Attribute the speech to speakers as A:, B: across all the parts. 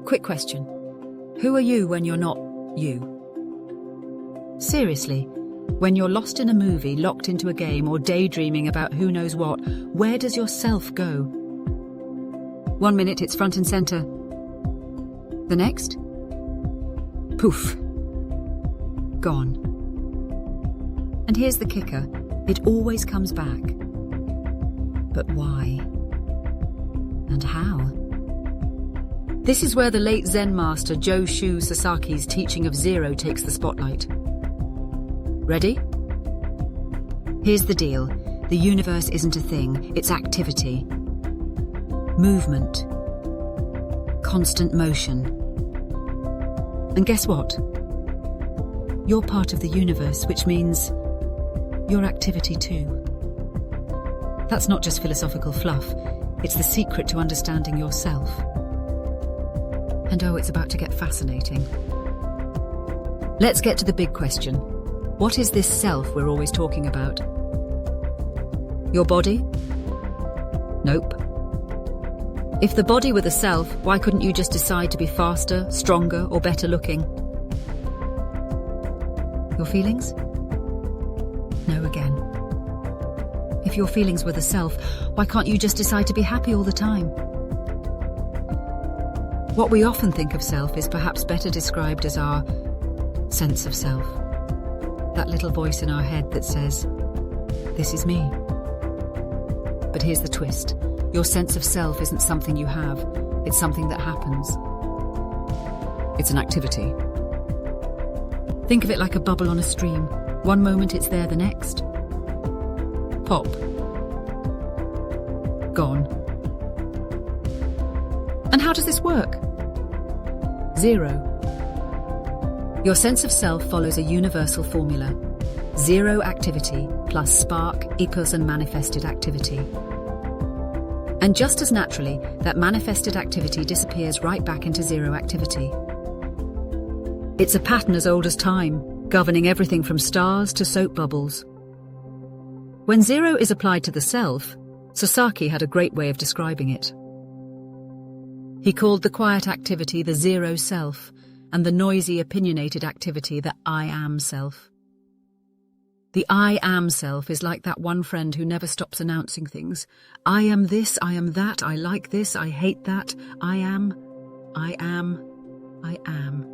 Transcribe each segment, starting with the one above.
A: Quick question. Who are you when you're not you? Seriously, when you're lost in a movie, locked into a game, or daydreaming about who knows what, where does your self go? 1 minute it's front and center. The next? Poof. Gone. And here's the kicker. It always comes back. But why? And how? This is where the late Zen master Joshu Sasaki's teaching of zero takes the spotlight. Ready? Here's the deal. The universe isn't a thing, it's activity. Movement. Constant motion. And guess what? You're part of the universe, which means you're activity too. That's not just philosophical fluff, it's the secret to understanding yourself. And oh, it's about to get fascinating. Let's get to the big question. What is this self we're always talking about? Your body? Nope. If the body were the self, why couldn't you just decide to be faster, stronger, or better looking? Your feelings? No again. If your feelings were the self, why can't you just decide to be happy all the time? What we often think of self is perhaps better described as our sense of self. That little voice in our head that says, "This is me." But here's the twist. Your sense of self isn't something you have, it's something that happens. It's an activity. Think of it like a bubble on a stream. One moment it's there, the next. Pop. Gone. And how does this work? Zero. Your sense of self follows a universal formula. Zero activity plus spark equals a manifested activity. And just as naturally, that manifested activity disappears right back into zero activity. It's a pattern as old as time, governing everything from stars to soap bubbles. When zero is applied to the self, Sasaki had a great way of describing it. He called the quiet activity the zero self, and the noisy, opinionated activity the I am self. The I am self is like that one friend who never stops announcing things. I am this, I am that, I like this, I hate that, I am, I am, I am.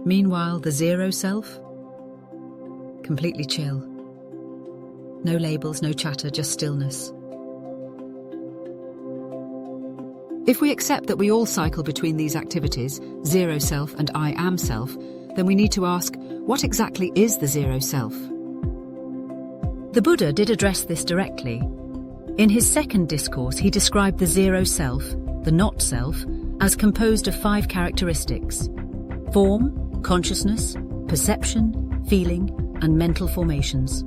A: Meanwhile, the zero self? Completely chill. No labels, no chatter, just stillness. If we accept that we all cycle between these activities, zero self and I am self, then we need to ask, what exactly is the zero self? The Buddha did address this directly. In his second discourse, he described the zero self, the not self, as composed of 5 characteristics: form, consciousness, perception, feeling, and mental formations.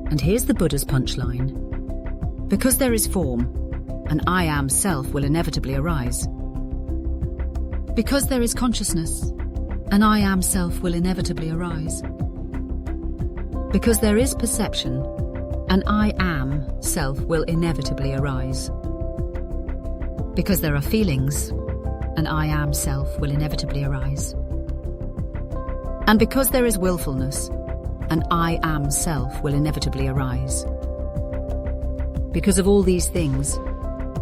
A: And here's the Buddha's punchline. Because there is form, an I am self will inevitably arise. Because there is consciousness, an I am self will inevitably arise. Because there is perception, an I am self will inevitably arise. Because there are feelings, an I am self will inevitably arise. And because there is willfulness, an I am self will inevitably arise. Because of all these things,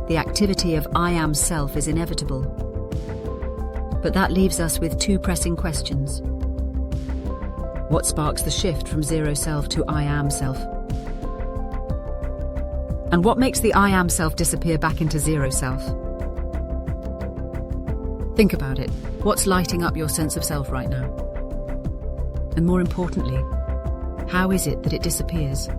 A: the activity of I am self is inevitable. But that leaves us with 2 pressing questions. What sparks the shift from zero self to I am self? And what makes the I am self disappear back into zero self? Think about it. What's lighting up your sense of self right now? And more importantly, how is it that it disappears?